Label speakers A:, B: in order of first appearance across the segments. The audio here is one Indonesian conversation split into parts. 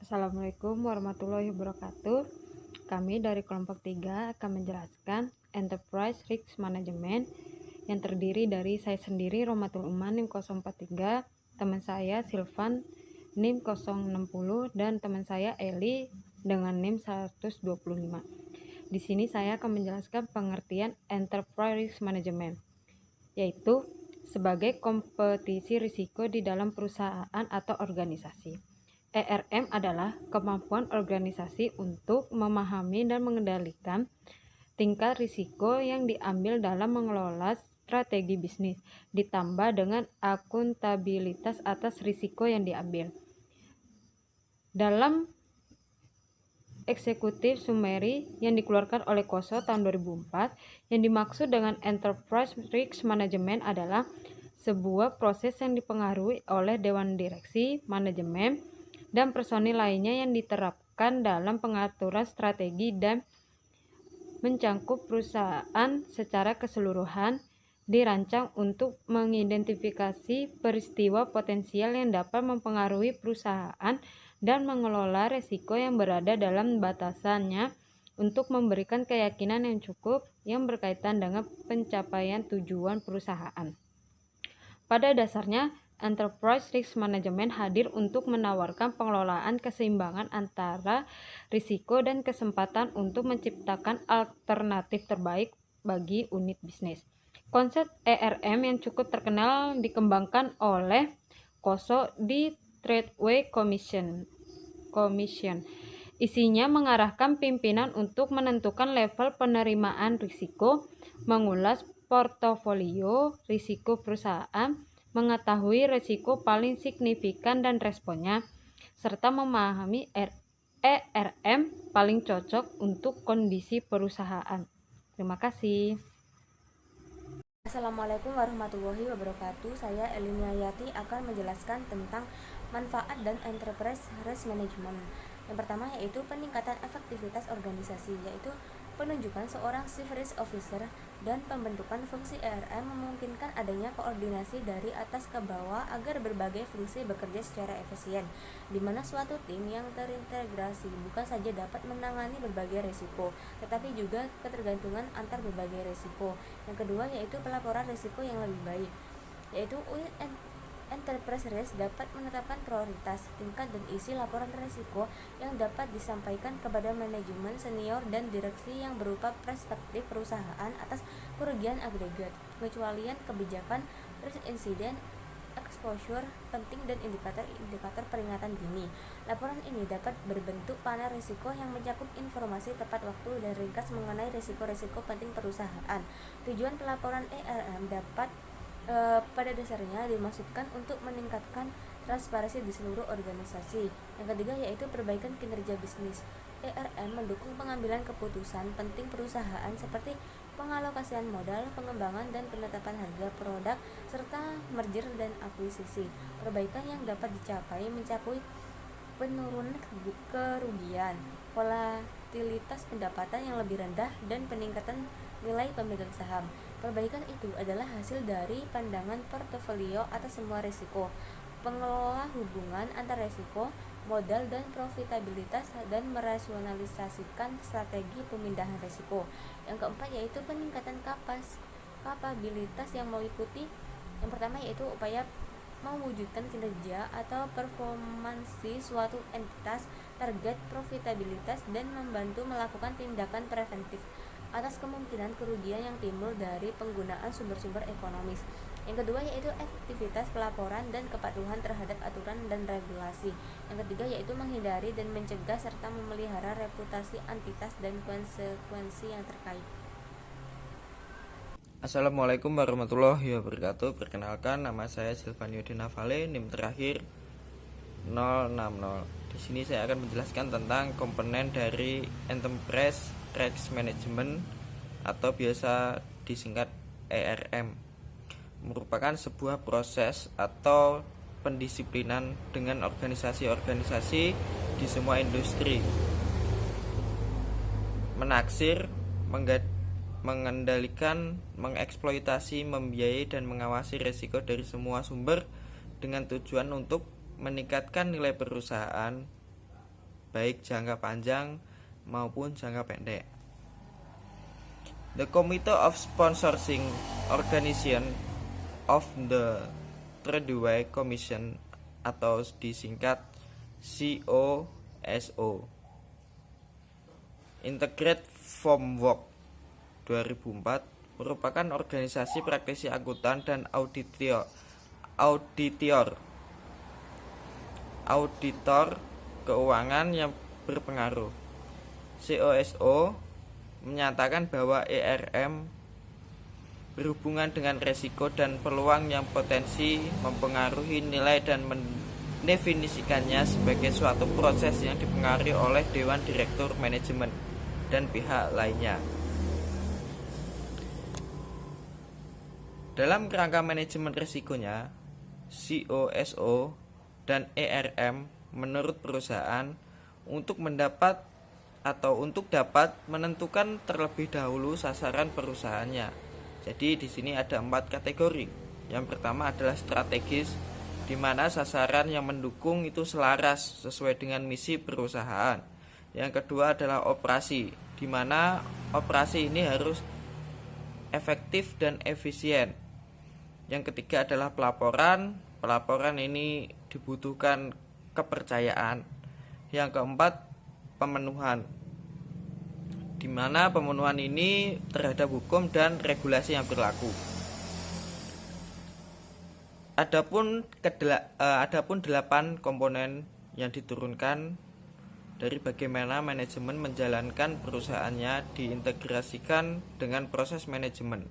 A: Assalamualaikum warahmatullahi wabarakatuh. Kami dari kelompok 3 akan menjelaskan Enterprise Risk Management yang terdiri dari saya sendiri Romatul Uman NIM 043, teman saya Silvan NIM 060 dan teman saya Eli dengan NIM 125. Di sini saya akan menjelaskan pengertian Enterprise Risk Management, yaitu sebagai kompetisi risiko di dalam perusahaan atau organisasi. ERM adalah kemampuan organisasi untuk memahami dan mengendalikan tingkat risiko yang diambil dalam mengelola strategi bisnis, ditambah dengan akuntabilitas atas risiko yang diambil. Dalam eksekutif summary yang dikeluarkan oleh KOSO tahun 2004, yang dimaksud dengan Enterprise Risk Management adalah sebuah proses yang dipengaruhi oleh dewan direksi, manajemen, dan personil lainnya yang diterapkan dalam pengaturan strategi dan mencangkup perusahaan secara keseluruhan, dirancang untuk mengidentifikasi peristiwa potensial yang dapat mempengaruhi perusahaan dan mengelola risiko yang berada dalam batasannya untuk memberikan keyakinan yang cukup yang berkaitan dengan pencapaian tujuan perusahaan. Pada dasarnya, Enterprise Risk Management hadir untuk menawarkan pengelolaan keseimbangan antara risiko dan kesempatan untuk menciptakan alternatif terbaik bagi unit bisnis. Konsep ERM yang cukup terkenal dikembangkan oleh KOSO di Tradeway Commission. Isinya mengarahkan pimpinan untuk menentukan level penerimaan risiko, mengulas portofolio risiko perusahaan, mengetahui risiko paling signifikan dan responnya, serta memahami ERM paling cocok untuk kondisi perusahaan. Terima kasih.
B: Assalamualaikum warahmatullahi wabarakatuh. Saya Elina Yati akan menjelaskan tentang manfaat dan enterprise risk management. Yang pertama yaitu peningkatan efektivitas organisasi, yaitu penunjukan seorang chief risk officer dan pembentukan fungsi ERM memungkinkan adanya koordinasi dari atas ke bawah agar berbagai fungsi bekerja secara efisien, di mana suatu tim yang terintegrasi bukan saja dapat menangani berbagai risiko, tetapi juga ketergantungan antar berbagai risiko. Yang kedua yaitu pelaporan risiko yang lebih baik, yaitu unit Enterprise Risk dapat menetapkan prioritas, tingkat, dan isi laporan risiko yang dapat disampaikan kepada manajemen senior dan direksi yang berupa perspektif perusahaan atas kerugian agregat, pengecualian kebijakan, risk incident, exposure penting, dan indikator peringatan dini. Laporan ini dapat berbentuk panel risiko yang mencakup informasi tepat waktu dan ringkas mengenai risiko-risiko penting perusahaan. Tujuan pelaporan ERM dapat pada dasarnya dimaksudkan untuk meningkatkan transparansi di seluruh organisasi. Yang ketiga yaitu perbaikan kinerja bisnis. ERM mendukung pengambilan keputusan penting perusahaan seperti pengalokasian modal, pengembangan dan penetapan harga produk, serta merger dan akuisisi. Perbaikan yang dapat dicapai mencakup penurunan kerugian, volatilitas pendapatan yang lebih rendah, dan peningkatan nilai pemegang saham. Perbaikan itu adalah hasil dari pandangan portofolio atas semua risiko, pengelola hubungan antar risiko, modal dan profitabilitas, dan merasionalisasikan strategi pemindahan risiko. Yang keempat yaitu peningkatan kapabilitas yang meliputi yang pertama yaitu upaya mewujudkan kinerja atau performansi suatu entitas, target profitabilitas, dan membantu melakukan tindakan preventif atas kemungkinan kerugian yang timbul dari penggunaan sumber-sumber ekonomis. Yang kedua yaitu efektivitas pelaporan dan kepatuhan terhadap aturan dan regulasi. Yang ketiga yaitu menghindari dan mencegah serta memelihara reputasi entitas dan konsekuensi yang terkait.
C: Assalamualaikum warahmatullahi wabarakatuh. Perkenalkan, nama saya Silvanio Dinavale, NIM terakhir 060. Di sini saya akan menjelaskan tentang komponen dari Enterprise Risk Management atau biasa disingkat ERM. Merupakan sebuah proses atau pendisiplinan dengan organisasi-organisasi di semua industri. Menaksir, mengendalikan, mengeksploitasi, membiayai, dan mengawasi risiko dari semua sumber dengan tujuan untuk meningkatkan nilai perusahaan baik jangka panjang maupun jangka pendek. The Committee of Sponsoring Organization of the Tradeway Commission atau disingkat COSO Integrate Framework 2004 merupakan organisasi praktisi akuntan dan auditor keuangan yang berpengaruh. COSO menyatakan bahwa ERM berhubungan dengan resiko dan peluang yang potensi mempengaruhi nilai dan mendefinisikannya sebagai suatu proses yang dipengaruhi oleh Dewan Direktur Manajemen dan pihak lainnya. Dalam kerangka manajemen risikonya, COSO dan ERM menurut perusahaan untuk dapat menentukan terlebih dahulu sasaran perusahaannya. Jadi di sini ada 4 kategori. Yang pertama adalah strategis, di mana sasaran yang mendukung itu selaras sesuai dengan misi perusahaan. Yang kedua adalah operasi, di mana operasi ini harus efektif dan efisien. Yang ketiga adalah pelaporan. Pelaporan ini dibutuhkan kepercayaan. Yang keempat pemenuhan, di mana pemenuhan ini terhadap hukum dan regulasi yang berlaku. Adapun 8 komponen yang diturunkan dari bagaimana manajemen menjalankan perusahaannya diintegrasikan dengan proses manajemen.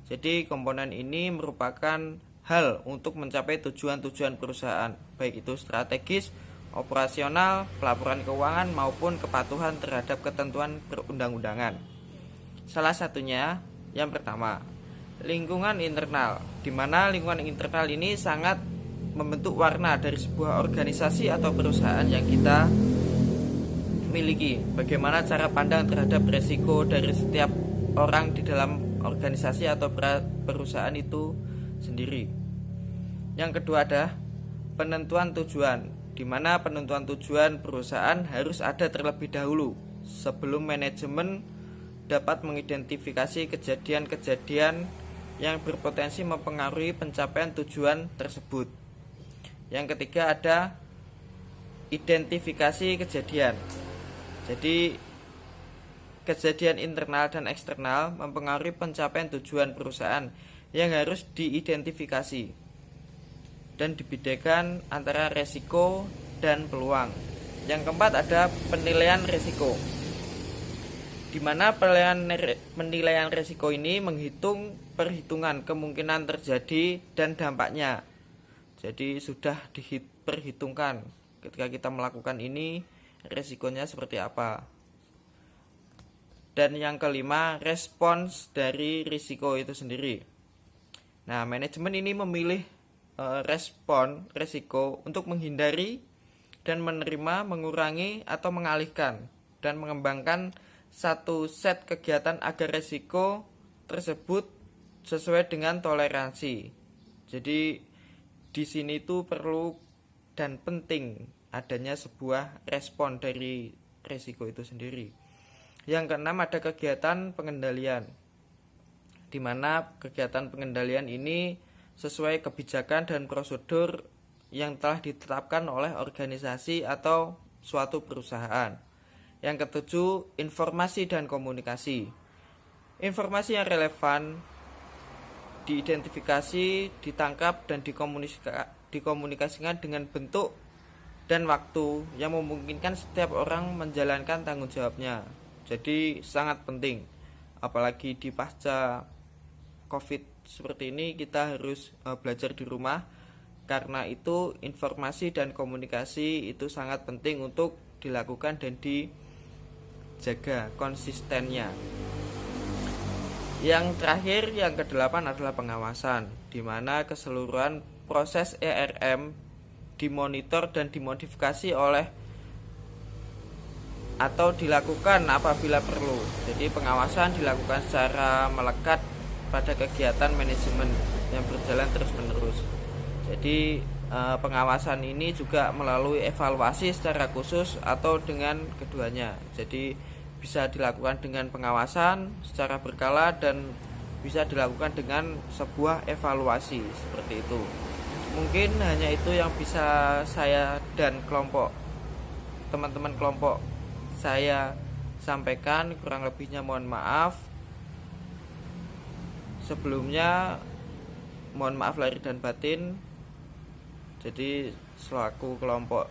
C: Jadi komponen ini merupakan hal untuk mencapai tujuan-tujuan perusahaan, baik itu strategis, operasional, pelaporan keuangan maupun kepatuhan terhadap ketentuan perundang-undangan. Salah satunya yang pertama, lingkungan internal, di mana lingkungan internal ini sangat membentuk warna dari sebuah organisasi atau perusahaan yang kita miliki. Bagaimana cara pandang terhadap resiko dari setiap orang di dalam organisasi atau perusahaan itu sendiri. Yang kedua adalah penentuan tujuan, di mana penentuan tujuan perusahaan harus ada terlebih dahulu sebelum manajemen dapat mengidentifikasi kejadian-kejadian yang berpotensi mempengaruhi pencapaian tujuan tersebut. Yang ketiga ada identifikasi kejadian. Jadi kejadian internal dan eksternal mempengaruhi pencapaian tujuan perusahaan yang harus diidentifikasi dan dibedakan antara resiko dan peluang. Yang keempat ada penilaian resiko, di mana penilaian resiko ini menghitung perhitungan kemungkinan terjadi dan dampaknya. Jadi sudah diperhitungkan ketika kita melakukan ini resikonya seperti apa. Dan yang kelima, respons dari risiko itu sendiri. Nah, manajemen ini memilih respon risiko untuk menghindari dan menerima, mengurangi atau mengalihkan dan mengembangkan satu set kegiatan agar risiko tersebut sesuai dengan toleransi. Jadi di sini itu perlu dan penting adanya sebuah respon dari risiko itu sendiri. Yang keenam ada kegiatan pengendalian, di mana kegiatan pengendalian ini sesuai kebijakan dan prosedur yang telah ditetapkan oleh organisasi atau suatu perusahaan. Yang ketujuh, informasi dan komunikasi. Informasi yang relevan diidentifikasi, ditangkap, dan dikomunikasikan dengan bentuk dan waktu yang memungkinkan setiap orang menjalankan tanggung jawabnya. Jadi sangat penting, apalagi di pasca COVID seperti ini kita harus belajar di rumah. Karena itu informasi dan komunikasi itu sangat penting untuk dilakukan dan dijaga konsistennya. Yang terakhir, yang kedelapan adalah pengawasan, di mana keseluruhan proses ERM dimonitor dan dimodifikasi oleh atau dilakukan apabila perlu. Jadi pengawasan dilakukan secara melekat pada kegiatan manajemen yang berjalan terus-menerus. Jadi pengawasan ini juga melalui evaluasi secara khusus atau dengan keduanya. Jadi bisa dilakukan dengan pengawasan secara berkala dan bisa dilakukan dengan sebuah evaluasi seperti itu. Mungkin hanya itu yang bisa saya dan teman-teman kelompok saya sampaikan, kurang lebihnya mohon maaf. Sebelumnya mohon maaf lahir dan batin. Jadi selaku kelompok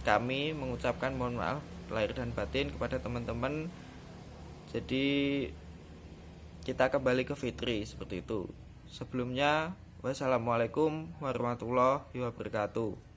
C: kami mengucapkan mohon maaf lahir dan batin kepada teman-teman. Jadi kita kembali ke Fitri seperti itu. Sebelumnya wassalamualaikum warahmatullahi wabarakatuh.